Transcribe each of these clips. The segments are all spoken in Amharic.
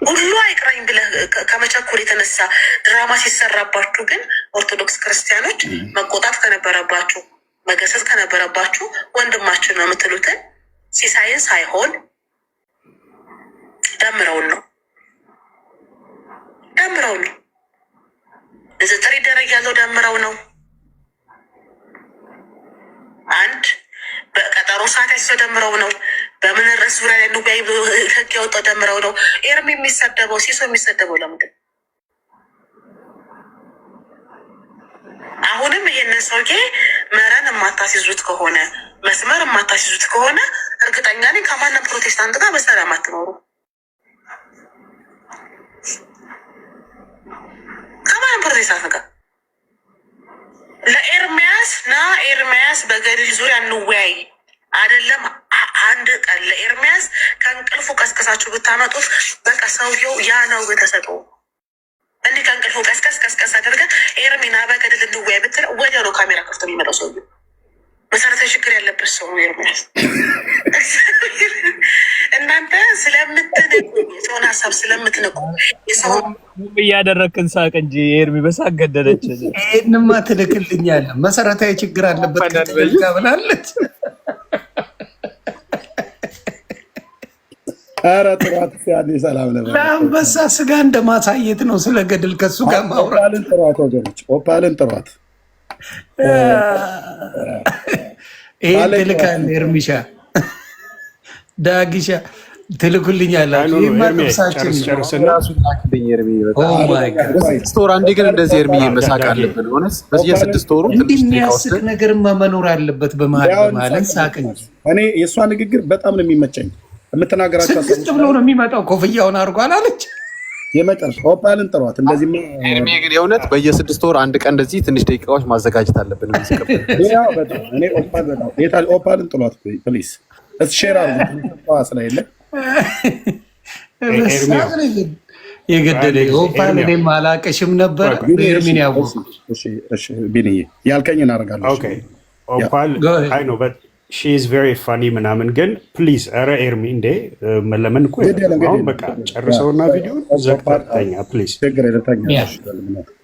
ሁሉ አይቅራኝ ብለህ ከመቸኮል የተነሳ ድራማ ሲሰራባችሁ ግን ኦርቶዶክስ ክርስቲያኖች መቆጣት ከነበረባችሁ መገሰጽ ከነበረባችሁ ወንድማችን ነው የምትሉትን ሲሳይን ሳይሆን ደምረውን ነው ዝጥሪ ደረግ ያለው ደምረው ነው። አንድ በቀጠሮ ሰዓት ያስሰው ደምረው ነው። በምን ርዕስ ዙሪያ ላይ ኑቢያይ ህግ ያወጣው ደምረው ነው። ኤርሚ የሚሰደበው ሲሶ የሚሰደበው ለምንድን? አሁንም ይሄንን ሰውዬ መረን የማታስይዙት ከሆነ መስመር የማታስይዙት ከሆነ እርግጠኛ ነኝ ከማንም ፕሮቴስታንት ጋር በሰላም አትኖሩ። ከማንም ፕሮቴስታንት ጋር ለኤርሚያስ ኤርሚያስ በገድል ዙሪያ እንወያይ አይደለም አንድ ቀን ለኤርሚያስ ከእንቅልፉ ቀስቀሳችሁ ብታመጡት በቃ ሰውየው ያ ነው የተሰጠው። እንዲህ ከእንቅልፉ ቀስቀስ አድርገ ኤርሚና በገድል እንወያይ ብትል ወዲያው ነው ካሜራ ከፍቶ የሚመጣው ሰውየው። መሰረታዊ ችግር ያለበት ሰው ነው ኤርሚያስ። እናንተ ስለምትንቁ የሰውን ሀሳብ ስለምትንቁ የሰው እያደረግን ሳቅ እንጂ ኤርሚ በሳቅ ገደለች። ይህንማ ትልክልኛለህ። መሰረታዊ ችግር አለበት ከተደጋ ብላለች። ኧረ ጥሯት ያኔ ሰላም ነበር። ለአንበሳ ስጋ እንደማሳየት ነው። ስለ ገድል ከሱ ጋር ማውራት። ኦፓልን ጥሯት ወገኖች፣ ኦፓልን ጥሯት። ይሄን ትልካለህ ኤርሚሻ ዳጊሻ ትልኩልኛላችሁ። ስቶር አንዴ ግን እንደዚህ ኤርሚ መሳቅ አለብን። ሆነስ በዚህ የስድስት ወሩ እንዲህ የሚያስቅ ነገርማ መኖር አለበት። በመሀል ሳቅ እንጂ እኔ የእሷ ንግግር በጣም ነው የሚመቸኝ። የምትናገራቸው ስግጥ ብሎ ነው የሚመጣው። ኮፍያውን አድርጓል አለች። የመጨረሻ ኦፓልን ጥሯት። እንደዚህ ኤርሚ ግን የእውነት በየስድስት ወር አንድ ቀን እንደዚህ ትንሽ ደቂቃዎች ማዘጋጀት አለብን። ኦፓልን ጥሯት ፕሊዝ። ሼር አድርጉ ስለሌለ የገደለ ኦፓል እኔም አላቀሽም ነበር። ኤርሚን ያወኩት ቢንዬ ያልከኝን አደርጋለሁ። ኦፓል አይ ኖ በት ሺ ኢዝ ቬሪ ፋኒ ምናምን ግን ፕሊዝ ኧረ ኤርሚ እንዴ መለመን እኮ አሁን በቃ ጨርሰውና ቪዲዮን ዘግተኛ ፕሊዝ።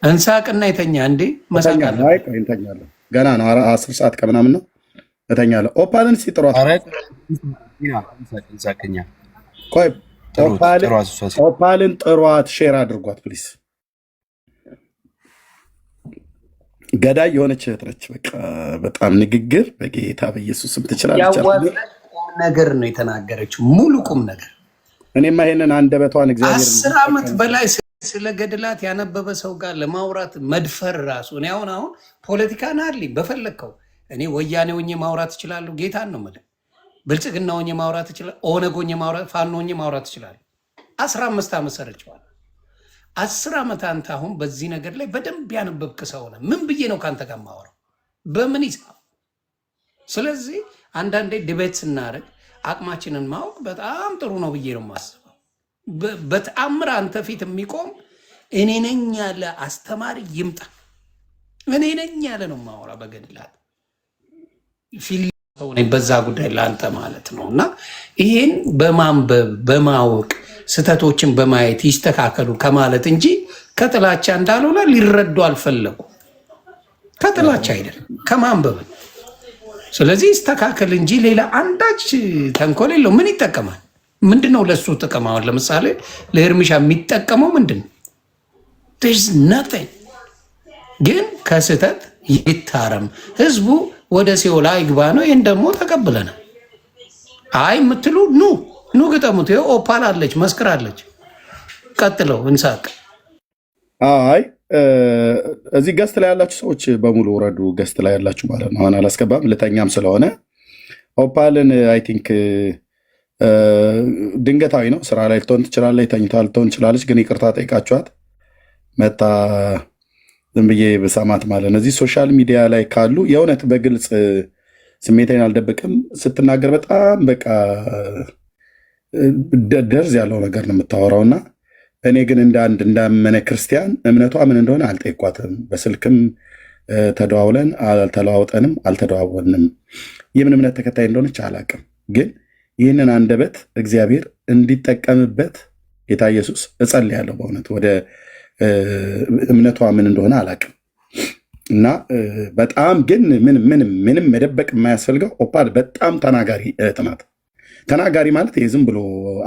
እንሳቅና የተኛ እንዴ መሳቃለ እንተኛለን። ገና ነው 10 ሰዓት ከምናምን ነው እተኛለሁ። ኦፓልን ሲጥሯት ቆይ ኦፓልን ጥሯት፣ ሼር አድርጓት ፕሊዝ። ገዳይ የሆነች እህት ነች። በቃ በጣም ንግግር በጌታ በኢየሱስ ስም ትችላለች። ቁም ነገር ነው የተናገረችው፣ ሙሉ ቁም ነገር። እኔማ ይሄንን አንደበቷን እግዚአብሔር 10 ዓመት በላይ ስለ ገድላት ያነበበ ሰው ጋር ለማውራት መድፈር ራሱ እኔ አሁን ፖለቲካ ናልኝ በፈለግከው እኔ ወያኔ ሆኜ ማውራት እችላለሁ። ጌታን ነው የምልህ። ብልጽግና ሆኜ ማውራት እችላለሁ። ኦነግ ሆኜ ማውራት፣ ፋኖ ሆኜ ማውራት እችላለሁ። 15 ዓመት ሰርቼዋለሁ። 10 ዓመት አንተ አሁን በዚህ ነገር ላይ በደንብ ያነበብክ ሰው ነህ። ምን ብዬ ነው ከአንተ ጋር ማወራው? በምን ሂሳብ? ስለዚህ አንዳንዴ ዲቤት ስናደርግ አቅማችንን ማወቅ በጣም ጥሩ ነው ብዬ ነው የማስበው። በተአምር አንተ ፊት የሚቆም እኔ ነኝ ያለ አስተማሪ ይምጣ። እኔ ነኝ ያለ ነው ማወራ በገድላት በዛ ጉዳይ ለአንተ ማለት ነው። እና ይህን በማንበብ በማወቅ ስህተቶችን በማየት ይስተካከሉ ከማለት እንጂ ከጥላቻ እንዳልሆነ ሊረዱ አልፈለጉ። ከጥላቻ አይደለም ከማንበብ። ስለዚህ ይስተካከል እንጂ ሌላ አንዳች ተንኮል የለው። ምን ይጠቀማል? ምንድነው ለሱ ጥቅም? አሁን ለምሳሌ ለኤርሚሻ የሚጠቀመው ምንድነው? there's nothing። ግን ከስህተት ይታረም፣ ህዝቡ ወደ ሲኦል ይግባ ነው። ይህን ደግሞ ተቀብለናል። አይ የምትሉ ኑ ግጠሙት። ይኸው ኦፓል አለች፣ መስክራለች። ቀጥለው እንሳቅ። አይ እዚህ ገስት ላይ ያላችሁ ሰዎች በሙሉ ወረዱ። ገስት ላይ ያላችሁ ማለት ነው። አሁን አላስገባም ልተኛም ስለሆነ ኦፓልን አይ ቲንክ ድንገታዊ ነው። ስራ ላይ ልትሆን ትችላለች፣ ተኝታ ልትሆን ትችላለች። ግን ይቅርታ ጠይቃችኋት መታ ዝም ብዬ በሰማት ማለት ነው። እዚህ ሶሻል ሚዲያ ላይ ካሉ የእውነት በግልጽ ስሜቴን አልደብቅም። ስትናገር በጣም በቃ ደርዝ ያለው ነገር ነው የምታወራው። እና እኔ ግን እንደ አንድ እንዳመነ ክርስቲያን እምነቷ ምን እንደሆነ አልጠይቋትም። በስልክም ተደዋውለን አልተለዋውጠንም፣ አልተደዋወልንም። የምን እምነት ተከታይ እንደሆነች አላቅም። ግን ይህንን አንደበት እግዚአብሔር እንዲጠቀምበት ጌታ ኢየሱስ እጸልያለሁ በእውነት ወደ እምነቷ ምን እንደሆነ አላውቅም። እና በጣም ግን ምንም መደበቅ የማያስፈልገው ኦፓል በጣም ተናጋሪ እህት ናት። ተናጋሪ ማለት ይሄ ዝም ብሎ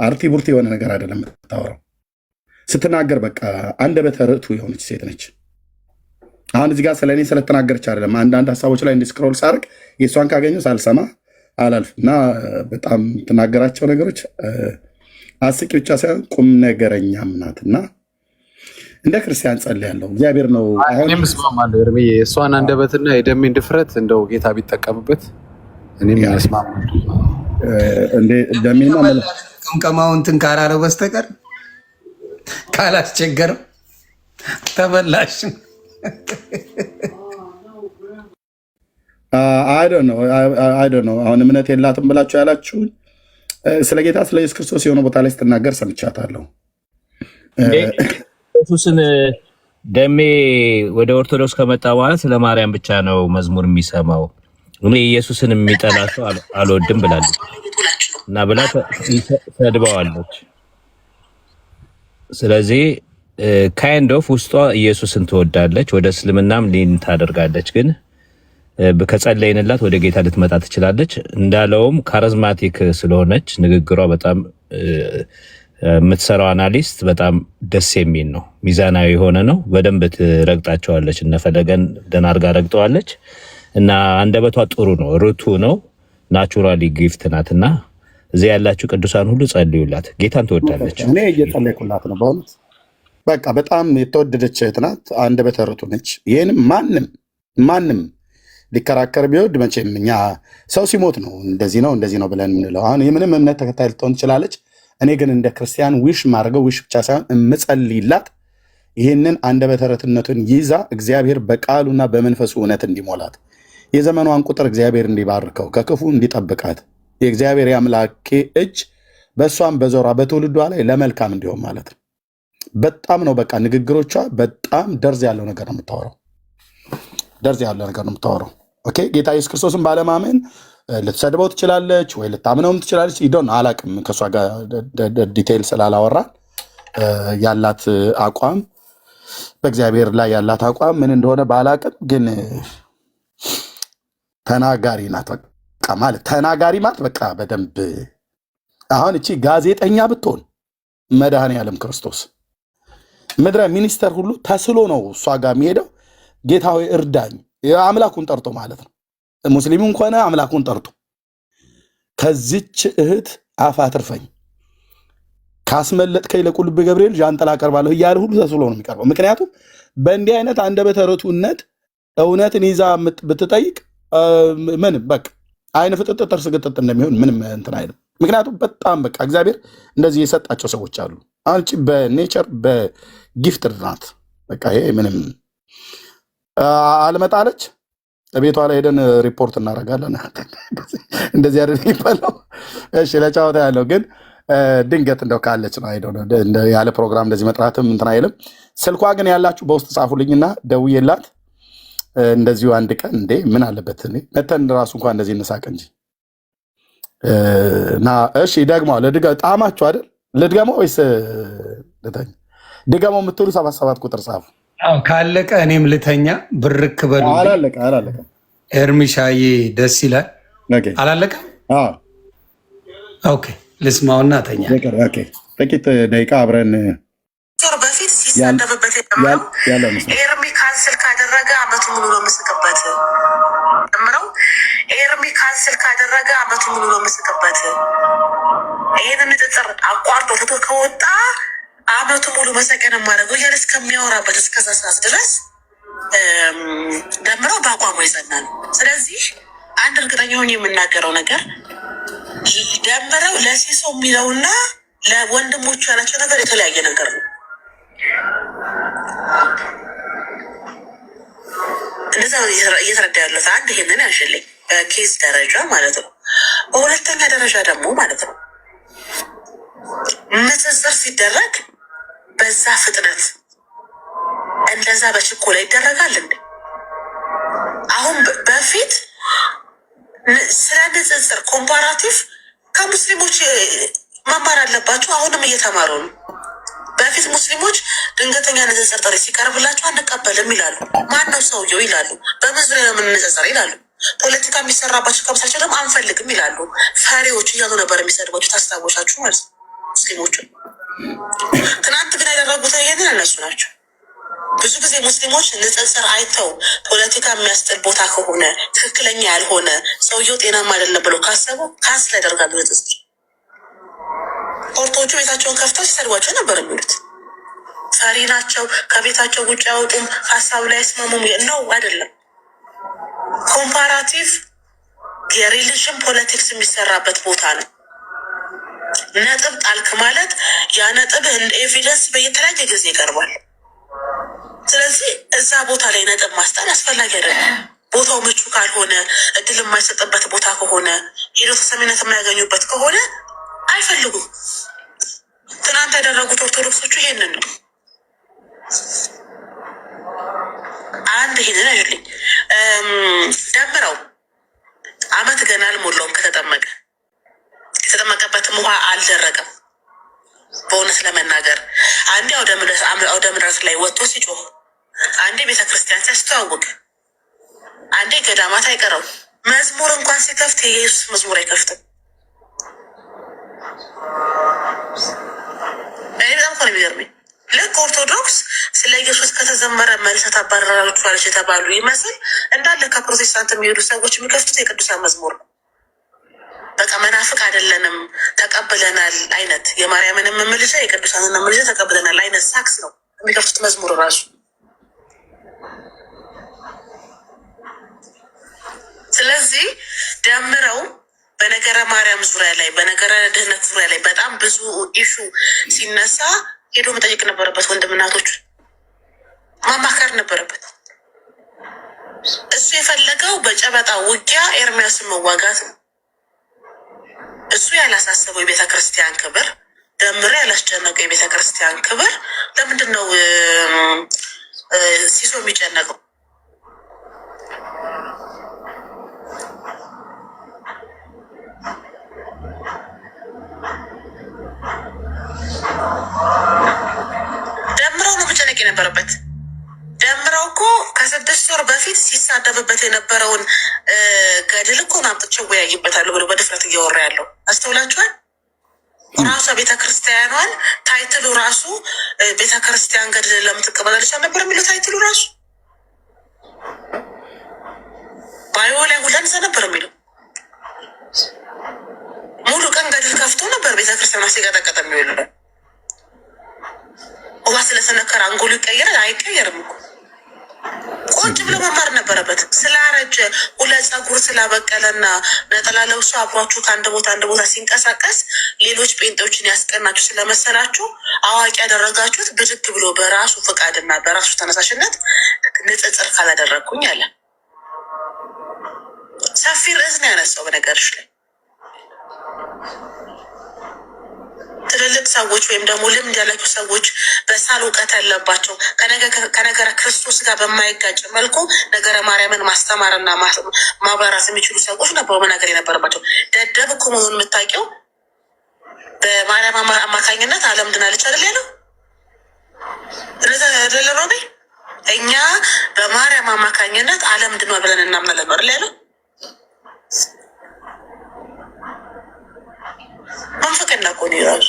አርቲ ቡርቲ የሆነ ነገር አይደለም የምታወራው። ስትናገር በቃ አንደበተ ርቱዕ የሆነች ሴት ነች። አሁን እዚህ ጋር ስለኔ ስለተናገረች አይደለም፣ አንዳንድ ሀሳቦች ላይ እንዲስክሮል ሳርቅ የእሷን ካገኘው ሳልሰማ አላልፍ እና በጣም ትናገራቸው ነገሮች አስቂ ብቻ ሳይሆን ቁም ነገረኛም ናት እና እንደ ክርስቲያን ጸልያለሁ። እግዚአብሔር ነው እኔም እስማማለሁ። እርሜ እሷን አንደበትና የደሜን ድፍረት እንደው ጌታ ቢጠቀምበት እኔም እስማማለሁ። ደሜና ቅምቀማውን እንትን ካላለው በስተቀር ካላስቸገረው ተበላሽ። አይ ዶንት ኖ አሁን እምነት የላትም ብላችሁ ያላችሁ ስለ ጌታ ስለ ኢየሱስ ክርስቶስ የሆነ ቦታ ላይ ስትናገር ሰምቻታለሁ። ኢየሱስን ደሜ ወደ ኦርቶዶክስ ከመጣ በኋላ ስለ ማርያም ብቻ ነው መዝሙር የሚሰማው፣ እኔ ኢየሱስን የሚጠላ ሰው አልወድም ብላለች እና ብላ ሰድባዋለች። ስለዚህ ካይንድ ኦፍ ውስጧ ኢየሱስን ትወዳለች፣ ወደ እስልምናም ሊን ታደርጋለች። ግን ከጸለይንላት ወደ ጌታ ልትመጣ ትችላለች። እንዳለውም ካሪዝማቲክ ስለሆነች ንግግሯ በጣም የምትሰራው አናሊስት በጣም ደስ የሚል ነው። ሚዛናዊ የሆነ ነው። በደንብ ትረግጣቸዋለች። እነፈለገን ደህና አድርጋ ረግጠዋለች እና አንደበቷ ጥሩ ነው፣ ርቱዕ ነው። ናቹራሊ ጊፍት ናት እና እዚህ ያላችሁ ቅዱሳን ሁሉ ጸልዩላት። ጌታን ትወዳለች። እኔ እየጸለይኩላት ነው በእውነት በቃ በጣም የተወደደች እህት ናት። አንደበተ ርቱዕ ነች። ይህንም ማንም ሊከራከር ቢወድ መቼም እኛ ሰው ሲሞት ነው እንደዚህ ነው ብለን የምንለው። አሁን የምንም እምነት ተከታይ ልትሆን ትችላለች። እኔ ግን እንደ ክርስቲያን ዊሽ ማድረገው ዊሽ ብቻ ሳይሆን እምጸልይላት ይህንን አንደበተ ርቱዕነቱን ይዛ እግዚአብሔር በቃሉና በመንፈሱ እውነት እንዲሞላት የዘመኗን ቁጥር እግዚአብሔር እንዲባርከው ከክፉ እንዲጠብቃት የእግዚአብሔር የአምላኬ እጅ በእሷም በዘሯ በትውልዷ ላይ ለመልካም እንዲሆን ማለት ነው። በጣም ነው በቃ ንግግሮቿ በጣም ደርዝ ያለው ነገር ነው የምታወራው። ኦኬ ጌታ ኢየሱስ ክርስቶስን ባለማመን ልትሰድበው ትችላለች ወይ ልታምነውም ትችላለች። ይዶን አላቅም ከእሷ ጋር ዲቴይል ስላላወራ ያላት አቋም በእግዚአብሔር ላይ ያላት አቋም ምን እንደሆነ ባላቅም፣ ግን ተናጋሪ ናት። በቃ ማለት ተናጋሪ ማለት በቃ በደንብ አሁን እቺ ጋዜጠኛ ብትሆን መድኃኔዓለም ክርስቶስ ምድረ ሚኒስተር ሁሉ ተስሎ ነው እሷ ጋር የሚሄደው። ጌታዊ እርዳኝ አምላኩን ጠርቶ ማለት ነው። ሙስሊሙን ከሆነ አምላኩን ጠርቶ ከዚች እህት አፍ አትርፈኝ፣ ካስመለጥከኝ ለቁልብ ገብርኤል ዣንጥላ አቀርባለሁ እያለ ሁሉ ተስሎ ነው የሚቀርበው። ምክንያቱም በእንዲህ አይነት አንደበተ ርቱዕነት እውነትን ይዛ ብትጠይቅ ምንም በቃ አይን ፍጥጥ ጥርስ ግጥጥ እንደሚሆን ምንም እንትን አይልም። ምክንያቱም በጣም በቃ እግዚአብሔር እንደዚህ የሰጣቸው ሰዎች አሉ። አንቺ በኔቸር በጊፍት ናት። በቃ ይሄ ምንም አልመጣለች። ቤቷ ላይ ሄደን ሪፖርት እናደርጋለን። እንደዚህ አይደል የሚባለው? እሺ ለጫወታ ያለው ግን ድንገት እንደው ካለች ነው አይደው ያለ ፕሮግራም እንደዚህ መጥራትም እንትን አይልም። ስልኳ ግን ያላችሁ በውስጥ ጻፉልኝና ደውዬላት እንደዚሁ አንድ ቀን እንዴ ምን አለበት እኔ መተን ራሱ እንኳን እንደዚህ እንሳቅ እንጂ እና እሺ ደግሞ ጣማችሁ አይደል? ልድገመው ወይስ ልተኛ? ድገመው የምትሉ 77 ቁጥር ጻፉ። አዎ ካለቀ እኔም ልተኛ። ብርክ በሉ። አላለቀ። ኤርሚሻዬ ደስ ይላል። አላለቀ። ኦኬ ልስማውና ተኛ። ኦኬ ጥቂት ደቂቃ አብረን በፊት ሲሳደብበት የጀመረው ኤርሚ ካንስል ካደረገ አመቱ ሙሉ ነው የምስቅበት። ኤርሚ ካንስል ካደረገ አመቱ ሙሉ ነው የምስቅበት። ይህንን ንጽጽር አቋርጦ ትቶ ከወጣ አመቱ ሙሉ መሰቀን የማደርገው እያለ እስከሚያወራበት እስከዛ ሰዓት ድረስ ደምረው በአቋሙ ይጸናል። ስለዚህ አንድ እርግጠኛ ሆኜ የምናገረው ነገር ደምረው ለሲሶ የሚለውና ለወንድሞቹ ያላቸው ነገር የተለያየ ነገር ነው። እንደዛ እየተረዳ ያለት አንድ ይሄንን ያሽልኝ በኬዝ ደረጃ ማለት ነው። በሁለተኛ ደረጃ ደግሞ ማለት ነው ንጽጽር ሲደረግ በዛ ፍጥነት እንደዛ በችኮላ ይደረጋል እንዴ? አሁን በፊት ስለ ንጽጽር ኮምፓራቲቭ ከሙስሊሞች መማር አለባቸው። አሁንም እየተማሩ ነው። በፊት ሙስሊሞች ድንገተኛ ንጽጽር ጥሪ ሲቀርብላቸው አንቀበልም ይላሉ። ማን ነው ሰውየው ይላሉ። በምን ዙሪያ ነው የምንነጻጸር ይላሉ። ፖለቲካ የሚሰራባቸው ከምሳቸው ደግሞ አንፈልግም ይላሉ። ፈሪዎች እያሉ ነበር የሚሰድባቸው። ታስታወሳችሁ ማለት ነው ሙስሊሞችን። ትናንት ግን ያደረጉት ይሄንን እነሱ ናቸው። ብዙ ጊዜ ሙስሊሞች ንጽጽር አይተው ፖለቲካ የሚያስጥል ቦታ ከሆነ ትክክለኛ ያልሆነ ሰውየው ጤናማ አይደለም ብሎ ካሰቡ ካንስል ያደርጋሉ ንጽጽር። ኦርቶዎቹ ቤታቸውን ከፍተው ሲሰድቧቸው ነበር የሚሉት። ፈሪ ናቸው፣ ከቤታቸው ውጭ ያወጡም፣ ሀሳብ ላይ አይስማሙም ነው አይደለም። ኮምፓራቲቭ የሪሊጅን ፖለቲክስ የሚሰራበት ቦታ ነው። ነጥብ ጣልክ ማለት ያ ነጥብ እንደ ኤቪደንስ በየተለያየ ጊዜ ይቀርባል። ስለዚህ እዛ ቦታ ላይ ነጥብ ማስጣል አስፈላጊ አይደለም። ቦታው ምቹ ካልሆነ፣ እድል የማይሰጥበት ቦታ ከሆነ፣ ሄዶ ተሰሚነት የማያገኙበት ከሆነ አይፈልጉም። ትናንት ያደረጉት ኦርቶዶክሶቹ ይሄንን ነው። አንድ ይሄንን አይልኝ ደምረው አመት ገና አልሞላውም ከተጠመቀ። የተጠመቀበትም ውሃ አልደረቀም። በእውነት ለመናገር አንዴ አውደ ምሕረት ላይ ወጥቶ ሲጮህ፣ አንዴ ቤተክርስቲያን ሲያስተዋውቅ፣ አንዴ ገዳማት አይቀረው መዝሙር እንኳን ሲከፍት የኢየሱስ መዝሙር አይከፍትም። እኔ በጣም እኮ ነው የሚገርመኝ። ልክ ኦርቶዶክስ ስለ ኢየሱስ ከተዘመረ መልስ ታባረራለች የተባሉ ይመስል እንዳለ ከፕሮቴስታንት የሚሄዱ ሰዎች የሚከፍቱት የቅዱሳን መዝሙር ነው። በቃ መናፍቅ አይደለንም ተቀብለናል አይነት የማርያምንም ምልጃ የቅዱሳንን ምልጃ ተቀብለናል አይነት ሳክስ ነው የሚከፍቱት መዝሙር ራሱ። ስለዚህ ደምረው በነገረ ማርያም ዙሪያ ላይ በነገረ ድህነት ዙሪያ ላይ በጣም ብዙ ኢሹ ሲነሳ ሄዶ መጠየቅ ነበረበት። ወንድምናቶች ማማከር ነበረበት። እሱ የፈለገው በጨበጣ ውጊያ ኤርሚያስን መዋጋት ነው። እሱ ያላሳሰበው የቤተ ክርስቲያን ክብር፣ ደምሮ ያላስጨነቀው የቤተ ክርስቲያን ክብር ለምንድን ነው ሲሶ የሚጨነቀው? ደምረው ነው መጨነቅ የነበረበት። ደምረው እኮ ከ6 ወር በፊት ሲሳደብበት የነበረውን ገድል እኮ አምጥቼ እወያይበታለሁ ብሎ በድፍረት እያወራ ያለው አስተውላችኋል? ራሷ ቤተክርስቲያኗን ታይትሉ ራሱ ቤተክርስቲያን ገድል ለምትቀበላለች አልነበር የሚለው ታይትሉ ራሱ ባዮ ላይ ሁላንሰ ነበር የሚለው። ሙሉ ቀን ገድል ከፍቶ ነበር ቤተክርስቲያኗ ሲቀጠቀጠ የሚውል። ውሃ ስለተነከረ አንጎሉ ይቀየራል? አይቀየርም እኮ። ቁጭ ብሎ መማር ነበረበት። ስላረጀ ሁለት ፀጉር ስላበቀለና ነጠላ ለብሶ አብሯችሁ ከአንድ ቦታ አንድ ቦታ ሲንቀሳቀስ ሌሎች ጴንጤዎችን ያስቀናችሁ ስለመሰላችሁ አዋቂ ያደረጋችሁት ብድግ ብሎ በራሱ ፈቃድና በራሱ ተነሳሽነት ንጽጽር ካላደረግኩኝ አለ። ሰፊ ርዕስ ነው ያነሳው። በነገርሽ ላይ ትልልቅ ሰዎች ወይም ደግሞ ልምድ ያላቸው ሰዎች በሳል እውቀት ያለባቸው ከነገረ ክርስቶስ ጋር በማይጋጭ መልኩ ነገረ ማርያምን ማስተማርና ማብራራት የሚችሉ ሰዎች ነበሩ መናገር የነበረባቸው። ደደብ እኮ መሆኑን የምታውቂው በማርያም አማካኝነት ዓለም ድናለች አይደል ያለው? ስለዚህ ሮቤ እኛ በማርያም አማካኝነት ዓለም ድኗል ብለን እናምናለን አይደል ያለው? መንፈቅና እኮ ነው የራሱ።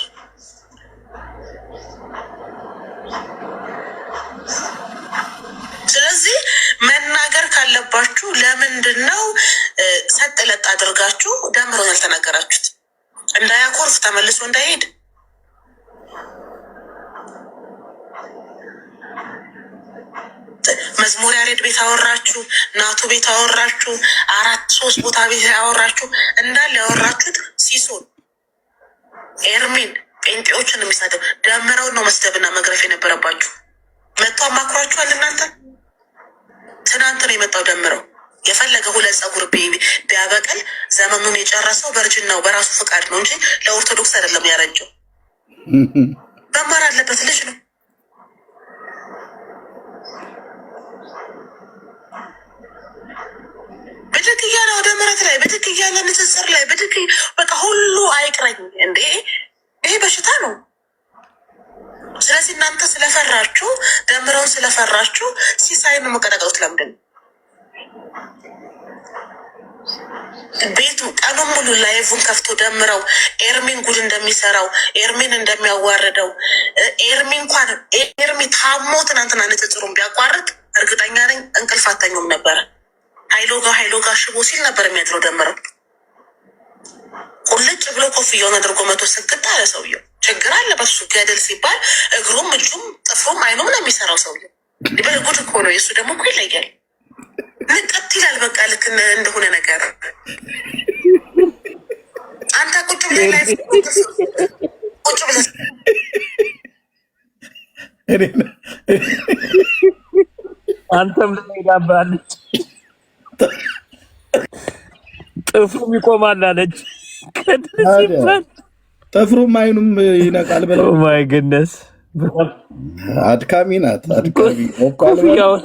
ስለዚህ መናገር ካለባችሁ ለምንድን ነው ሰጥ ለጥ አድርጋችሁ ደምሮን ያልተናገራችሁት? እንዳያኮርፍ ተመልሶ እንዳይሄድ። መዝሙር ያሬድ ቤት አወራችሁ፣ ናቱ ቤት አወራችሁ፣ 4-3 ቦታ ቤት አወራችሁ። እንዳለ ያወራችሁት ሲሶን፣ ኤርሚን፣ ጴንጤዎችን የሚሳደብ ደምረውን ነው መስደብና መግረፍ የነበረባችሁ። መጥቶ አማክሯችኋል። እናንተ ትናንት ነው የመጣው ደምረው። የፈለገ 2 ፀጉር ቢያበቅል ዘመኑን የጨረሰው በእርጅናው በራሱ ፍቃድ ነው እንጂ ለኦርቶዶክስ አይደለም ያረጀው። መማር አለበት ልጅ ነው። ብድግ እያለ ወደ ምረት ላይ ብድግ እያለ ንጽጽር ላይ ብድግ በቃ ሁሉ አይቅረኝ እንዴ! ይሄ በሽታ ነው። ስለዚህ እናንተ ስለፈራችሁ ደምረውን ስለፈራችሁ ሲሳይን ነው መቀጠቀጡት። ለምንድን ቤቱ ቀኑን ሙሉ ላይቭን ከፍቶ ደምረው ኤርሚን ጉድ እንደሚሰራው ኤርሚን እንደሚያዋርደው ኤርሚ ታሞ ትናንትና ንጽጽሩን ቢያቋርጥ እርግጠኛ ነኝ እንቅልፍ አተኙም ነበረ። ሀይሎጋ ሽቦ ሲል ነበር የሚያድረው ደምረው ቁልጭ ብሎ ኮፍያውን አድርጎ መቶ ስግጥ አለ ሰውየው። ችግር አለበት እሱ ገደል ሲባል እግሩም እጁም ጥፍሩም አይኑም ነው የሚሰራው ሰውየው። ጉድ እኮ ነው። የእሱ ደግሞ እኮ ይለያል። ንቀት ይላል። በቃ ልክ እንደሆነ ነገር አንተ ቁጭ ብለህ ቁጭ ብለህ አንተም ልጋባለች ጥፍሩም ይቆማል አለች። ጥፍሩም አይኑም ይነቃል ብለው ማይ ግነስ አድካሚ ናት። አድካሚ ኮፍያውን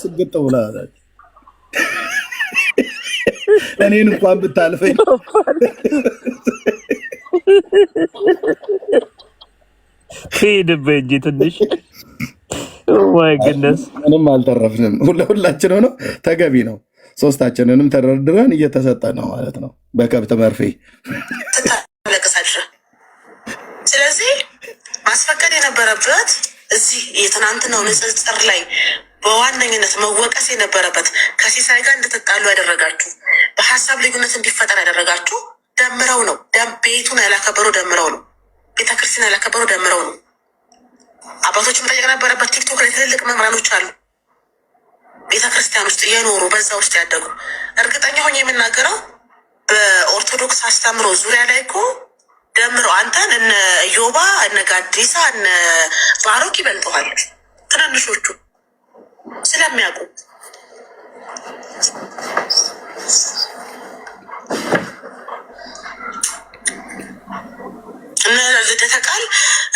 ስግጥ ብላ እኔን እንኳን ብታልፈኝ ሂድብህ እንጂ ትንሽ ማይ ግነስ ምንም አልተረፍንም። ሁላችን ሆነው ተገቢ ነው። ሶስታችንንም ተደርድረን እየተሰጠ ነው ማለት ነው በከብት መርፌ። ስለዚህ ማስፈቀድ የነበረበት እዚህ የትናንትናው ንጽጽር ላይ በዋነኝነት መወቀስ የነበረበት ከሲሳይ ጋር እንድትጣሉ ያደረጋችሁ፣ በሀሳብ ልዩነት እንዲፈጠር ያደረጋችሁ ደምረው ነው። ቤቱን ያላከበረው ደምረው ነው። ቤተክርስቲያን ያላከበረው ደምረው ነው። አባቶች መጠየቅ ነበረበት። ቲክቶክ ላይ ትልልቅ መምህራኖች አሉ ቤተክርስቲያን ውስጥ የኖሩ በዛ ውስጥ ያደጉ። እርግጠኛ ሆኜ የምናገረው በኦርቶዶክስ አስተምሮ ዙሪያ ላይ እኮ ደምረው አንተን እነ ኢዮባ እነ ጋዲሳ እነ ባሮክ ይበልጠዋል ትናንሾቹ ስለሚያውቁ። እነ ልደተ ቃል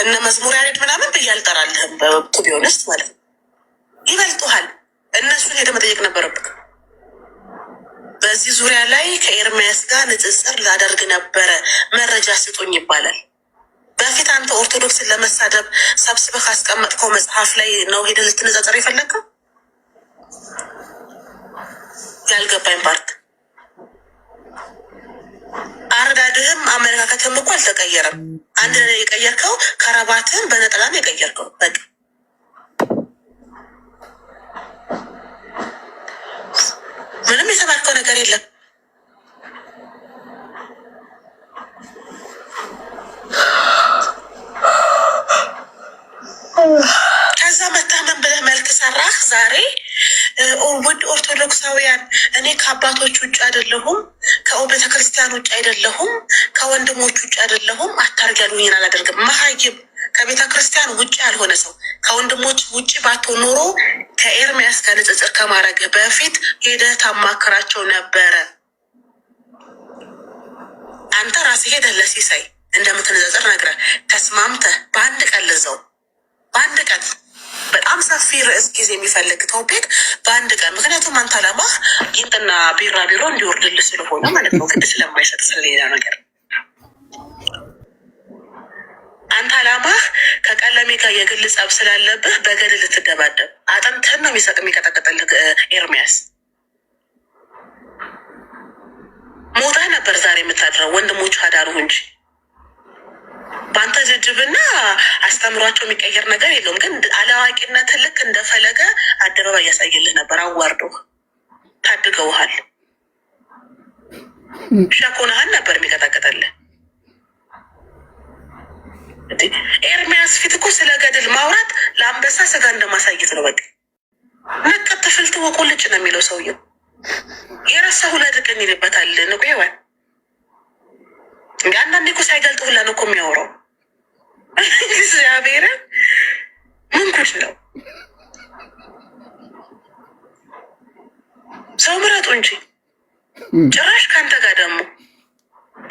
እነ መዝሙር ያሬድ ምናምን ብዬ አልጠራልህም በወቅቱ ቢሆንስ ማለት ነው። ይበልጡሃል። እነሱን ሄደ መጠየቅ ነበረብህ። በዚህ ዙሪያ ላይ ከኤርሚያስ ጋር ንጽጽር ላደርግ ነበረ መረጃ ስጡኝ ይባላል። በፊት አንተ ኦርቶዶክስን ለመሳደብ ሰብስበህ ካስቀመጥከው መጽሐፍ ላይ ነው ሄደ ልትነጻጸር የፈለግከው? ያልገባኝ ፓርት አረዳድህም አመለካከትህም እኮ አልተቀየረም። አንድ ላይ የቀየርከው ከረባትህም በነጠላም የቀየርከው በቃ ምንም የተባልከው ነገር የለም። ከዛ መታመን ብለህ መልክ ሰራህ። ዛሬ ውድ ኦርቶዶክሳውያን እኔ ከአባቶች ውጭ አይደለሁም፣ ከቤተክርስቲያን ውጭ አይደለሁም፣ ከወንድሞች ውጭ አይደለሁም፣ አታርግ ያሉኝን አላደርግም። መሀይም ከቤተ ክርስቲያን ውጭ ያልሆነ ሰው ከወንድሞች ውጭ ባትሆን ኖሮ ከኤርሚያስ ጋር ንጽጽር ከማድረግህ በፊት ሄደህ ታማክራቸው ነበረ። አንተ ራስህ ሄደህ ለሲሳይ እንደምትነጻጸር ነግረህ ተስማምተህ በአንድ ቀን ልዘው በአንድ ቀን በጣም ሰፊ ርዕስ ጊዜ የሚፈልግ ቶፒክ በአንድ ቀን። ምክንያቱም አንተ አላማህ ጊንጥና ቢራቢሮ እንዲወርድልህ ስለሆነ ማለት ነው፣ ግድ ስለማይሰጥ ስለሌላ ነገር። አንተ አላማህ ከቀለሜ ጋር የግል ጸብ ስላለብህ በገድል ልትደባደብ አጥንትህን ነው የሚቀጠቅጥልህ። ኤርሚያስ ሞተህ ነበር ዛሬ የምታድረው ወንድሞቹ አዳሩህ እንጂ በአንተ ጅጅብና አስተምሯቸው የሚቀየር ነገር የለውም። ግን አላዋቂነት ልክ እንደፈለገ አደባባይ እያሳየልህ ነበር። አዋርዶ ታድገውሃል። ሸኮናህን ነበር የሚቀጠቅጥልህ። ኤርሚያስ ፊት እኮ ስለ ገድል ማውራት ለአንበሳ ስጋ እንደማሳየት ነው። በቃ ነቀት ፍልት ወቁልጭ ነው የሚለው ሰውየው። የረሳ ሁለድቅን ይልበታል ንቆ ይዋል እንዲ አንዳንዴ እኮ ሳይገልጥ ሁላ ነው እኮ የሚያወራው። እግዚአብሔር ምን ጉድ ነው! ሰው ምረጡ እንጂ ጭራሽ ከአንተ ጋር ደግሞ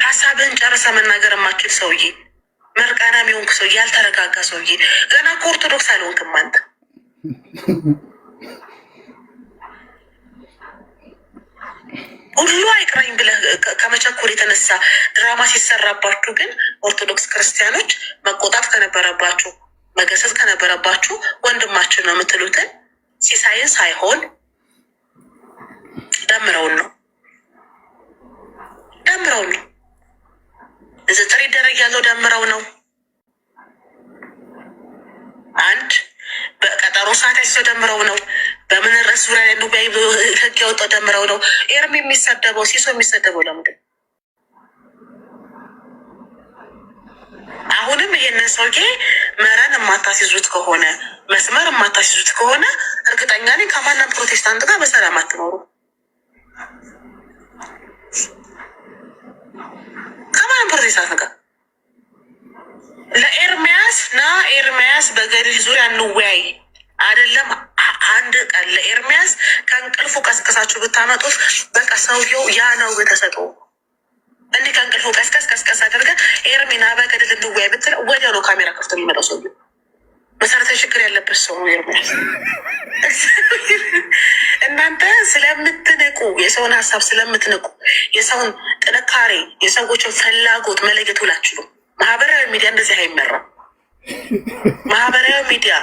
ሀሳብህን ጨርሰ መናገር የማችል ሰውዬ፣ መርቃና የሚሆንክ ሰውዬ፣ ያልተረጋጋ ሰውዬ። ገና ከኦርቶዶክስ አልሆንክም አንተ። ሁሉ አይቅረኝ ብለህ ከመቸኮል የተነሳ ድራማ ሲሰራባችሁ ግን ኦርቶዶክስ ክርስቲያኖች መቆጣት ከነበረባችሁ መገሰጽ ከነበረባችሁ ወንድማችን ነው የምትሉትን ሲሳይን ሳይሆን ደምረውን ነው ንጽጽር ይደረግ ያለው ደምረው ነው። አንድ በቀጠሮ ሰዓት ያሲሰው ደምረው ነው። በምን ርዕስ ዙሪያ ላይ ኑቢያ ህግ ያወጣው ደምረው ነው። ኤርሚ የሚሰደበው ሲሶ የሚሰደበው ለምንድን? አሁንም ይሄንን ሰውዬ መረን የማታስይዙት ከሆነ መስመር የማታስይዙት ከሆነ እርግጠኛ ነኝ ከማንም ፕሮቴስታንት ጋር በሰላም አትኖሩ። ከማንም ፕሮቴስታንት ጋር ለኤርሚያስ ና ኤርሚያስ በገድል ዙሪያ እንወያይ አይደለም። አንድ ቀን ለኤርሚያስ ከእንቅልፉ ቀስቀሳችሁ ብታመጡት በቃ ሰውየው ያ ነው የተሰጠው። እንዲህ ከእንቅልፉ ቀስቀስ አድርገ ኤርሚና በገድል እንወያይ ብትል ወዲያው ነው ካሜራ ከፍቶ የሚመጣው ሰውየው። መሰረታዊ ችግር ያለበት ሰው ነው ኤርሚያስ። እናንተ ስለምትንቁ የሰውን ሀሳብ ስለምትንቁ የሰውን ጥንካሬ የሰዎችን ፍላጎት መለየት ሁላችሁ ነው። ማህበራዊ ሚዲያ እንደዚህ አይመራም። ማህበራዊ ሚዲያ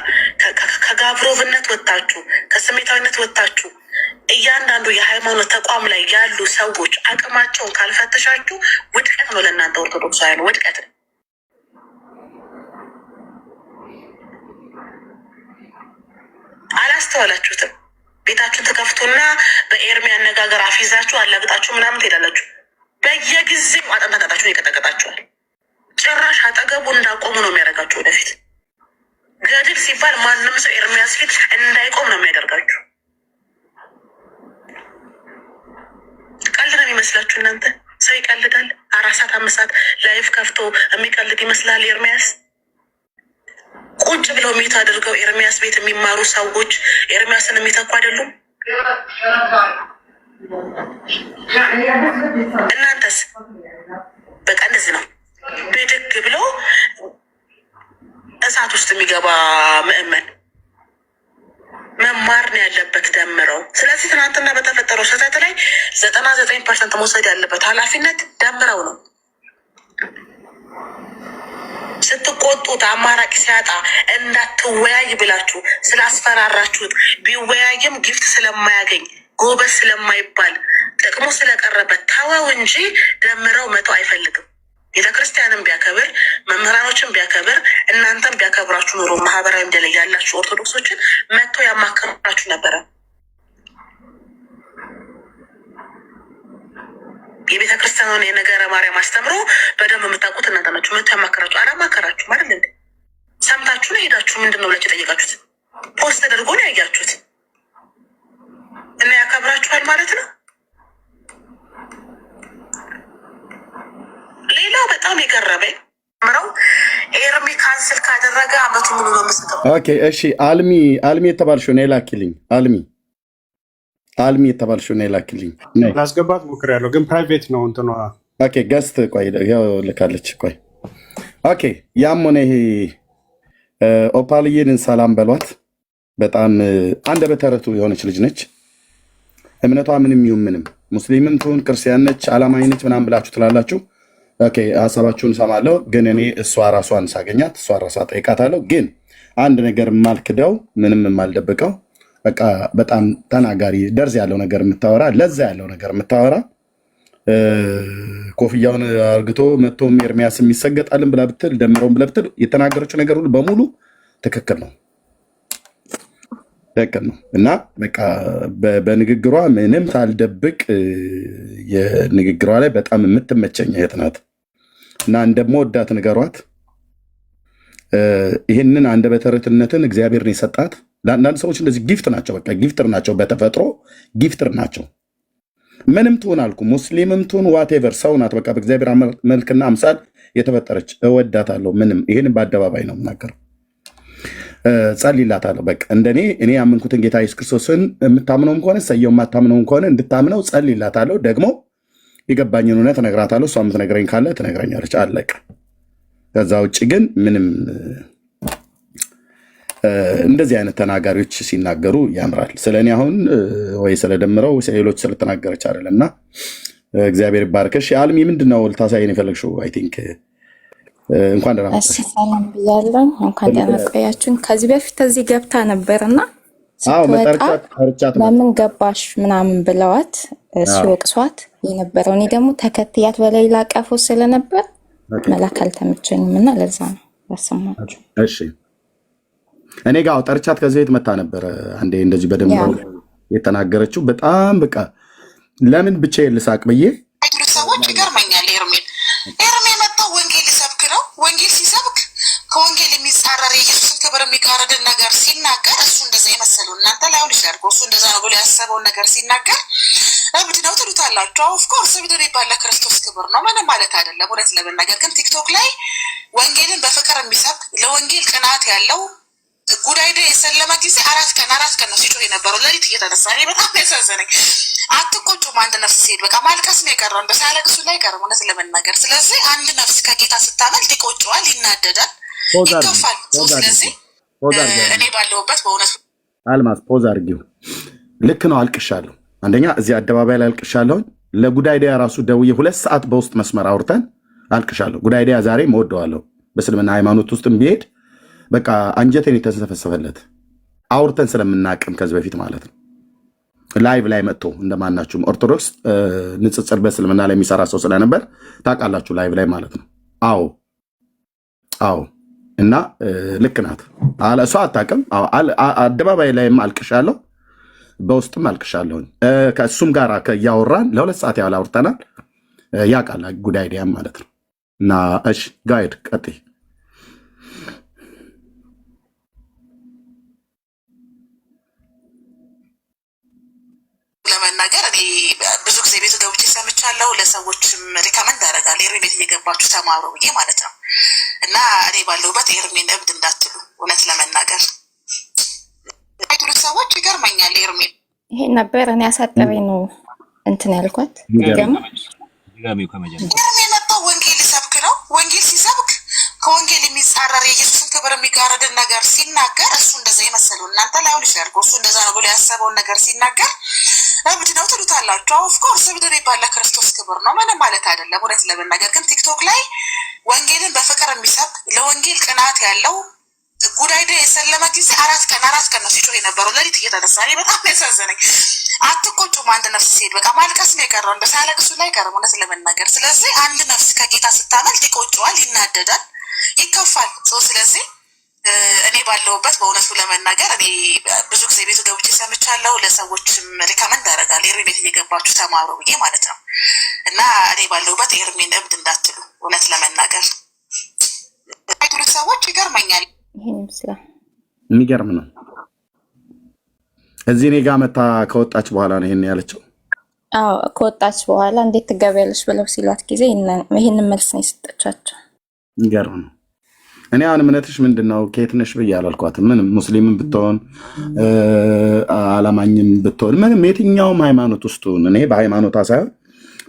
ከጋብሮቭነት ወጥታችሁ ከስሜታዊነት ወጥታችሁ እያንዳንዱ የሃይማኖት ተቋም ላይ ያሉ ሰዎች አቅማቸውን ካልፈተሻችሁ ውድቀት ነው ለእናንተ ኦርቶዶክሳውያን፣ ውድቀት ነው። አላስተዋላችሁትም? ቤታችሁን ተከፍቶና በኤርሚ አነጋገር አፊዛችሁ አላግጣችሁ ምናምን ትሄዳላችሁ። በየጊዜው አጠንታጣችሁን ይቀጠቀጣችኋል። ጭራሽ አጠገቡ እንዳቆሙ ነው የሚያደርጋችሁ። ወደፊት ገድል ሲባል ማንም ሰው ኤርሚያስ ፊት እንዳይቆም ነው የሚያደርጋችሁ። ቀልድ ነው የሚመስላችሁ እናንተ። ሰው ይቀልዳል። 4 ሰዓት 5 ሰዓት ላይፍ ከፍቶ የሚቀልድ ይመስላል ኤርሚያስ። ቁጭ ብለው ሚት አድርገው ኤርሚያስ ቤት የሚማሩ ሰዎች ኤርሚያስን የሚተኩ አይደሉም። እናንተስ በቃ እንደዚህ ነው። ብድግ ብሎ እሳት ውስጥ የሚገባ ምእመን መማር ነው ያለበት ደምረው። ስለዚህ ትናንትና በተፈጠረው ስህተት ላይ 99% መውሰድ ያለበት ኃላፊነት ደምረው ነው። ስትቆጡት አማራጭ ሲያጣ እንዳትወያይ ብላችሁ ስላስፈራራችሁት ቢወያይም ጊፍት ስለማያገኝ ጎበዝ ስለማይባል ጥቅሙ ስለቀረበት ተወው እንጂ ደምረው መተው አይፈልግም። ቤተክርስቲያንም ቢያከብር መምህራኖችን ቢያከብር እናንተም ቢያከብራችሁ ኑሮ ማህበራዊ ሚዲያ ላይ ያላችሁ ኦርቶዶክሶችን መጥቶ ያማከራችሁ ነበረ። የቤተክርስቲያኑን የነገረ ማርያም አስተምሮ በደንብ የምታውቁት እናንተ ናችሁ። መጥቶ ያማከራችሁ አላማከራችሁ ማለት እንዴ? ሰምታችሁ ነው ሄዳችሁ ምንድን ነው ብላችሁ የጠየቃችሁት? ፖስት ተደርጎ ነው ያያችሁት እና ያከብራችኋል ማለት ነው። ሌላው በጣም የቀረበኝ ምረው ኤርሚ ካንስል ካደረገ አመቱ ሙሉ ነው የምሰጠው። ኦኬ እሺ። አልሚ የተባልሽው ነው ላኪልኝ። አልሚ የተባልሽው ነው ላኪልኝ። ላስገባት ሞክሬያለሁ ግን ፕራይቬት ነው እንትኗ። ኦኬ ገስት ቆይ ያው ልካለች። ቆይ ኦኬ። ያም ሆነ ይሄ ኦፓልዬን ሰላም በሏት። በጣም አንደበተ ርቱዕ የሆነች ልጅ ነች። እምነቷ ምንም ይሁን ምንም ሙስሊምም ትሁን ክርስቲያን ነች አላማኝ ነች ምናምን ብላችሁ ትላላችሁ። ኦኬ ሀሳባችሁን እሰማለሁ። ግን እኔ እሷ ራሷን ሳገኛት እሷ ራሷ ጠይቃታለሁ። ግን አንድ ነገር የማልክደው ምንም የማልደብቀው በቃ በጣም ተናጋሪ ደርዝ ያለው ነገር የምታወራ ለዛ ያለው ነገር የምታወራ ኮፍያውን አርግቶ መጥቶም ኤርሚያስ የሚሰገጣልን ብላ ብትል ደምረውን ብላ ብትል የተናገረችው ነገር ሁሉ በሙሉ ትክክል ነው እና በቃ በንግግሯ ምንም ሳልደብቅ የንግግሯ ላይ በጣም የምትመቸኝ እህት ናት እና እንደምወዳት ንገሯት። ይህንን አንደበተ ርቱዕነትን እግዚአብሔርን የሰጣት ለአንዳንድ ሰዎች እንደዚህ ጊፍት ናቸው። በቃ ጊፍትር ናቸው፣ በተፈጥሮ ጊፍትር ናቸው። ምንም ትሆን አልኩ ሙስሊምም ትሆን ዋቴቨር ሰው ናት። በቃ በእግዚአብሔር መልክና አምሳል የተፈጠረች እወዳታለሁ። ምንም ይህን በአደባባይ ነው የምናገረው። ጸልይላታለሁ። በቃ እንደኔ እኔ ያመንኩትን ጌታ ኢየሱስ ክርስቶስን የምታምነውም ከሆነ ሰየው የማታምነውም ከሆነ እንድታምነው ጸልይላታለሁ። ደግሞ የገባኝን እውነት እነግራታለሁ። እሷ የምትነግረኝ ካለ ትነግረኛለች። አለቀ። ከዛ ውጭ ግን ምንም እንደዚህ አይነት ተናጋሪዎች ሲናገሩ ያምራል። ስለኔ አሁን ወይ ስለደምረው ሌሎች ስለተናገረች አይደለም። እና እግዚአብሔር ይባርከሽ። አልሚ ምንድነው ልታሳየን የፈለግሽው? አይ ቲንክ እንኳን ደህና መጣሽ። ሰላም ብያለሁ። እንኳን ደህና ቆያችሁኝ። ከዚህ በፊት እዚህ ገብታ ነበርና ስትወጣ ለምን ገባሽ ምናምን ብለዋት ሲወቅሷት የነበረው እኔ ደግሞ ተከትያት በሌላ ቀፎ ስለነበር መላክ አልተመቸኝም እና ለዛ ነው ያሰማችሁ። እሺ እኔ ጋር ጠርቻት ከዚህ ቤት መታ ነበረ አንዴ እንደዚህ በደንብ የተናገረችው በጣም በቃ ለምን ብቻዬን ልሳቅ ብዬ ሰዎች ይገርመኛል። ኤርሜ መጣው ወንጌል ሊሰብክ ነው። ወንጌል ሲሰብክ ከወንጌል የሚጻረር የኢየሱስን ክብር የሚጋርድን ነገር ሲናገር እሱ እንደዛ የመሰለው እናንተ ላይሆን ይችላል። እሱ እንደዛ ነው ብሎ ያሰበውን ነገር ሲናገር እብድ ነው ትሉታላችሁ። ኦፍኮርስ እብድ የሚባል ለክርስቶስ ክብር ነው፣ ምንም ማለት አይደለም። እውነት ለመናገር ግን ቲክቶክ ላይ ወንጌልን በፍቅር የሚሰብክ ለወንጌል ቅናት ያለው ጉዳይ የሰለመ ጊዜ አራት ቀን ነው ሲጮህ የነበረው ሌሊት እየተነሳ። እኔ በጣም ያሳዘነኝ አትቆጩም? አንድ ነፍስ ሲሄድ በቃ ማልቀስ ነው የቀረው፣ እንደ ሳያለቅሱ ላይ ቀርም እውነት ለመናገር። ስለዚህ አንድ ነፍስ ከጌታ ስታመልጥ ይቆጨዋል፣ ይናደዳል፣ ይከፋል። ስለዚህ እኔ ባለሁበት በእውነት አልማዝ ፖዝ አድርጊው። ልክ ነው፣ አልቅሻለሁ። አንደኛ እዚህ አደባባይ ላይ አልቅሻለሁ። ለጉዳይ ዳያ ራሱ ደውዬ 2 ሰዓት በውስጥ መስመር አውርተን አልቅሻለሁ። ጉዳይ ዳያ ዛሬ መወደዋለሁ። በእስልምና ሃይማኖት ውስጥም ቢሄድ በቃ አንጀቴን የተሰፈሰፈለት አውርተን ስለምናቅም ከዚህ በፊት ማለት ነው። ላይቭ ላይ መጥቶ እንደማናችሁም ኦርቶዶክስ ንጽጽር በእስልምና ላይ የሚሰራ ሰው ስለነበር ታውቃላችሁ፣ ላይቭ ላይ ማለት ነው። አዎ እና ልክ ናት። እሷ አታውቅም። አደባባይ ላይም አልቅሻለሁ፣ በውስጥም አልቅሻለሁ። ከእሱም ጋር እያወራን ለ2 ሰዓት ያህል አውርተናል። ያውቃል ጉዳይ ዲያም ማለት ነው። እና እሺ ጋይድ ቀጥይ። ለመናገር እኔ ብዙ ጊዜ ቤቱ ገብቼ ሰምቻለሁ። ለሰዎችም ሪከመንድ ያደርጋል ኤርሜ ቤት እየገባችሁ ተማሩ ብዬ ማለት ነው። እና እኔ ባለሁበት ኤርሜን እብድ እንዳትሉ እውነት ለመናገር አይቱሉት ሰዎች ይገርመኛል። ኤርሜ ይሄ ነበር እኔ አሳጠበኝ ነው እንትን ያልኳት። ኤርሜ መጣው ወንጌል ሊሰብክ ነው። ወንጌል ሲሰብክ ከወንጌል የሚጻረር የኢየሱስን ክብር የሚጋርድን ነገር ሲናገር እሱ እንደዛ የመሰለው እናንተ ላይሆን ይችላል። እሱ እንደዛ ነው ብሎ ያሰበውን ነገር ሲናገር እብድ ነው ትሉታላችሁ። ኦፍኮርስ እብድ የሚባል ለክርስቶስ ክብር ነው፣ ምንም ማለት አይደለም። እውነት ለመናገር ግን ቲክቶክ ላይ ወንጌልን በፍቅር የሚሰብክ ለወንጌል ቅናት ያለው ጉዳይ የሰለመ ጊዜ አራት ቀን ነው ሲጮህ የነበረው ሌሊት እየተነሳ። እኔ በጣም ያሳዘነኝ አትቆጩም? አንድ ነፍስ ሲሄድ በቃ ማልቀስ ነው የቀረው፣ እንደ ሳያለቅሱ ላይ ቀርም እውነት ለመናገር። ስለዚህ አንድ ነፍስ ከጌታ ስታመልጥ ይቆጨዋል፣ ይናደዳል፣ ይከፋል። ስለዚህ እኔ ባለሁበት በእውነቱ ለመናገር እኔ ብዙ ጊዜ ቤቱ ገብቼ ሰምቻለሁ። ለሰዎችም ሪከመንድ ያደርጋል ኤርሜ ቤት እየገባችሁ ተማሩ ብዬ ማለት ነው። እና እኔ ባለሁበት ኤርሜን እብድ እንዳትሉ እውነት ለመናገር አይቱሉት ሰዎች ይገርመኛል። የሚገርም ነው። እዚህ እኔ ጋ መታ ከወጣች በኋላ ነው ይሄን ያለችው። ከወጣች በኋላ እንዴት ትገቢያለሽ ብለው ሲሏት ጊዜ ይህንን መልስ ነው የሰጠቻቸው። የሚገርም ነው። እኔ አሁን እምነትሽ ምንድን ነው ከየት ነሽ ብዬ አላልኳትም። ምንም ሙስሊምም ብትሆን አላማኝም ብትሆን ምንም የትኛውም ሃይማኖት ውስጥ እኔ በሃይማኖቷ ሳይሆን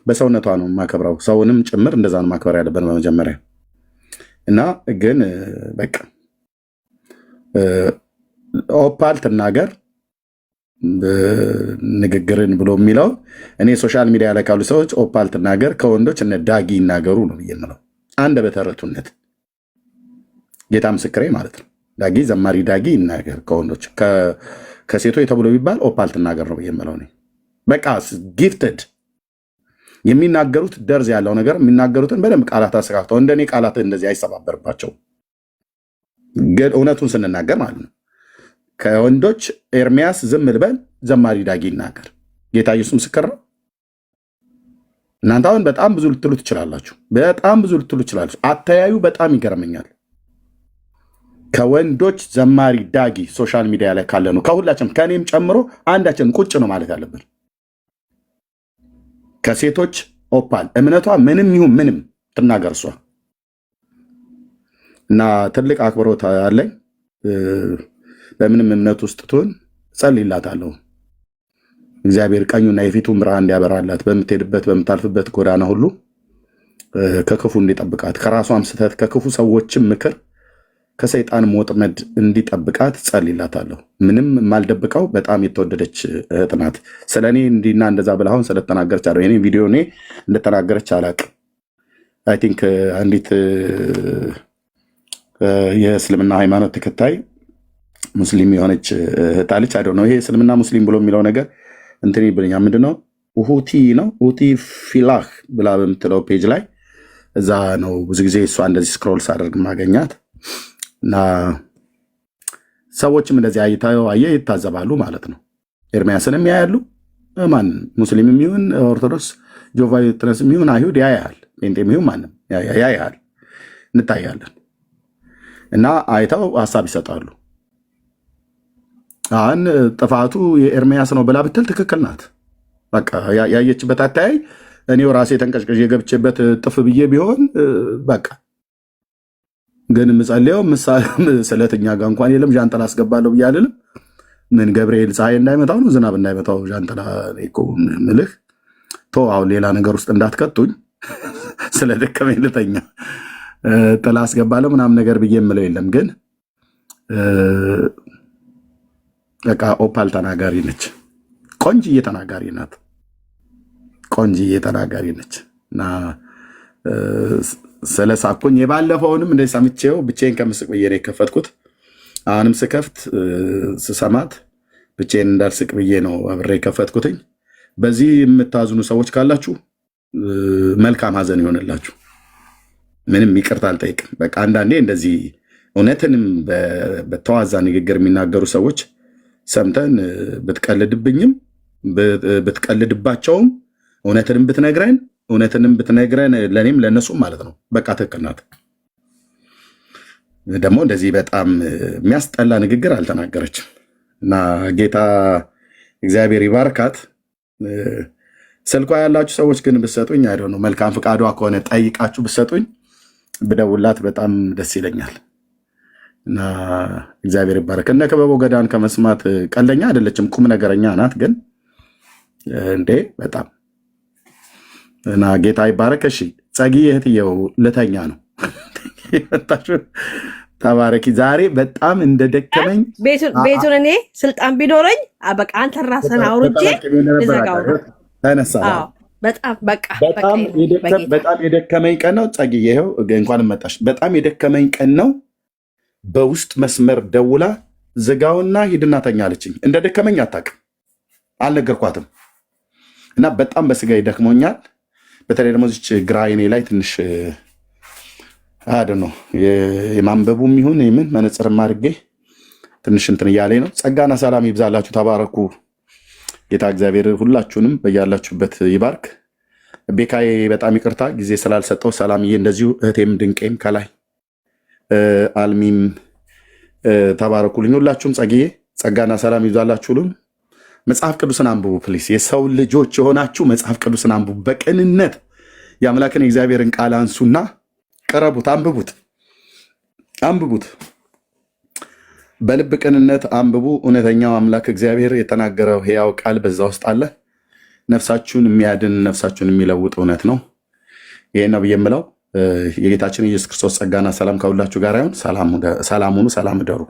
በሰውነቷ ነው የማከብረው። ሰውንም ጭምር እንደዛ ነው ማክበር ያለብን በመጀመሪያ። እና ግን በቃ ኦፓል ትናገር ንግግርን ብሎ የሚለው እኔ ሶሻል ሚዲያ ላይ ካሉ ሰዎች ኦፓል ትናገር፣ ከወንዶች እነ ዳጊ ይናገሩ ነው ብዬ የምለው። አንደበተ ጌታ ምስክሬ ማለት ነው። ዳጊ ዘማሪ ዳጊ ይናገር ከወንዶች፣ ከሴቶች ተብሎ ቢባል ኦፓል ትናገር ነው ብዬ የምለው። በቃ ጊፍትድ የሚናገሩት ደርዝ ያለው ነገር የሚናገሩትን በደንብ ቃላት አስተካክተው፣ እንደኔ ቃላት እንደዚህ አይሰባበርባቸው። ግን እውነቱን ስንናገር ማለት ነው። ከወንዶች ኤርሚያስ ዝም ልበል፣ ዘማሪ ዳጊ ይናገር። ጌታ ኢየሱስ ምስክር ነው። እናንተ አሁን በጣም ብዙ ልትሉ ትችላላችሁ፣ አተያዩ በጣም ይገርመኛል። ከወንዶች ዘማሪ ዳጊ ሶሻል ሚዲያ ላይ ካለ ነው ከሁላችንም ከኔም ጨምሮ አንዳችን ቁጭ ነው ማለት ያለብን። ከሴቶች ኦፓል እምነቷ ምንም ይሁን ምንም ትናገር እሷ። እና ትልቅ አክብሮት አለኝ። በምንም እምነት ውስጥ ትሆን ጸልይላታለሁ። እግዚአብሔር ቀኙና የፊቱን ብርሃን እንዲያበራላት በምትሄድበት በምታልፍበት ጎዳና ሁሉ ከክፉ እንዲጠብቃት፣ ከራሷም ስህተት ከክፉ ሰዎችም ምክር ከሰይጣን ወጥመድ እንዲጠብቃት ጸልይላታለሁ። ምንም የማልደብቀው በጣም የተወደደች እህት ናት። ስለ እኔ እንዲና እንደዛ ብላ አሁን ስለተናገረች አለ የኔ ቪዲዮ እኔ እንደተናገረች አላቅም። አይ ቲንክ አንዲት የእስልምና ሃይማኖት ተከታይ ሙስሊም የሆነች እህት አለች። አይደው ነው ይሄ እስልምና ሙስሊም ብሎ የሚለው ነገር እንትን ይብልኛል። ምንድነው ኡሁቲ ነው ኡቲ ፊላህ ብላ በምትለው ፔጅ ላይ እዛ ነው ብዙ ጊዜ እሷ እንደዚህ ስክሮል ሳደርግ ማገኛት እና ሰዎችም እንደዚህ አይታዩ ይታዘባሉ ማለት ነው። ኤርሚያስንም ያያሉ። ማን ሙስሊምም ይሁን ኦርቶዶክስ ጆቫ ዊትነስም ይሁን አይሁድ ያያል። ጴንጤም ይሁን ማንም ያያል። እንታያለን እና አይተው ሀሳብ ይሰጣሉ። አሁን ጥፋቱ የኤርሚያስ ነው ብላ ብትል ትክክል ናት። በቃ ያየችበት አታይ እኔው ራሴ ተንቀጭቀጭ የገብቼበት ጥፍ ብዬ ቢሆን በቃ ግን ምጸልየው ስለተኛ ጋር እንኳን የለም ዣንጥላ አስገባለሁ ብዬ አልልም። ምን ገብርኤል ፀሐይ እንዳይመታው ነው ዝናብ እንዳይመታው ዣንጥላ እኮ ምልህ ቶ አሁን ሌላ ነገር ውስጥ እንዳትከቱኝ ስለደከመኝ ልተኛ ጥላ አስገባለሁ ምናምን ነገር ብዬ የምለው የለም። ግን በቃ ኦፓል ተናጋሪ ነች፣ ቆንጅዬ ተናጋሪ ናት። ቆንጅዬ ተናጋሪ ነች እና ስለሳኩኝ የባለፈውንም እንደዚህ ሰምቼው ብቻዬን ከምስቅ ብዬ ነው የከፈትኩት። አሁንም ስከፍት ስሰማት ብቻዬን እንዳልስቅ ብዬ ነው አብሬ የከፈትኩትኝ። በዚህ የምታዝኑ ሰዎች ካላችሁ መልካም ሀዘን ይሆንላችሁ። ምንም ይቅርታ አልጠይቅም። በቃ አንዳንዴ እንደዚህ እውነትንም በተዋዛ ንግግር የሚናገሩ ሰዎች ሰምተን ብትቀልድብኝም ብትቀልድባቸውም እውነትንም ብትነግረን ለእኔም ለእነሱም ማለት ነው። በቃ ትክክል ናት። ደግሞ እንደዚህ በጣም የሚያስጠላ ንግግር አልተናገረችም እና ጌታ እግዚአብሔር ይባርካት። ስልኳ ያላችሁ ሰዎች ግን ብትሰጡኝ አይዶ ነው መልካም ፍቃዷ ከሆነ ጠይቃችሁ ብትሰጡኝ ብደውላት በጣም ደስ ይለኛል እና እግዚአብሔር ይባረክ። እነ ክበቦ ገዳን ከመስማት ቀለኛ አይደለችም፣ ቁም ነገረኛ ናት። ግን እንዴ በጣም እና ጌታ ይባረክ። እሺ ጸጊ እህትየው ልተኛ ነው። ተባረኪ። ዛሬ በጣም እንደደከመኝ ቤቱን እኔ ስልጣን ቢኖረኝ በቃ አንተ ራስህን አውርጄ ልዘጋው ነው። ተነሳ። በጣም የደከመኝ ቀን ነው። ጸጊ ይኸው እንኳን መጣሽ። በጣም የደከመኝ ቀን ነው። በውስጥ መስመር ደውላ ዝጋውና ሂድና ተኛ አለችኝ። እንደ ደከመኝ አታውቅም፣ አልነገርኳትም እና በጣም በስጋ ይደክሞኛል። በተለይ ደግሞ ዚች ግራ አይኔ ላይ ትንሽ ነው የማንበቡም ይሁን ምን መነጽርም አድርጌ ትንሽ እንትን እያለኝ ነው። ጸጋና ሰላም ይብዛላችሁ። ተባረኩ። ጌታ እግዚአብሔር ሁላችሁንም በያላችሁበት ይባርክ። ቤካዬ በጣም ይቅርታ ጊዜ ስላልሰጠው። ሰላምዬ እንደዚሁ እህቴም ድንቄም ከላይ አልሚም ተባረኩልኝ። ሁላችሁም ጸግዬ ጸጋና ሰላም ይብዛላችሁልም። መጽሐፍ ቅዱስን አንብቡ ፕሊስ። የሰው ልጆች የሆናችሁ መጽሐፍ ቅዱስን አንብቡ። በቅንነት የአምላክን የእግዚአብሔርን ቃል አንሱና ቅረቡት፣ አንብቡት። በልብ ቅንነት አንብቡ። እውነተኛው አምላክ እግዚአብሔር የተናገረው ሕያው ቃል በዛ ውስጥ አለ። ነፍሳችሁን የሚያድን ነፍሳችሁን የሚለውጥ እውነት ነው። ይሄን ነው ብዬ የምለው። የጌታችን ኢየሱስ ክርስቶስ ጸጋና ሰላም ከሁላችሁ ጋር ይሁን። ሰላም ሁኑ፣ ሰላም እደሩ።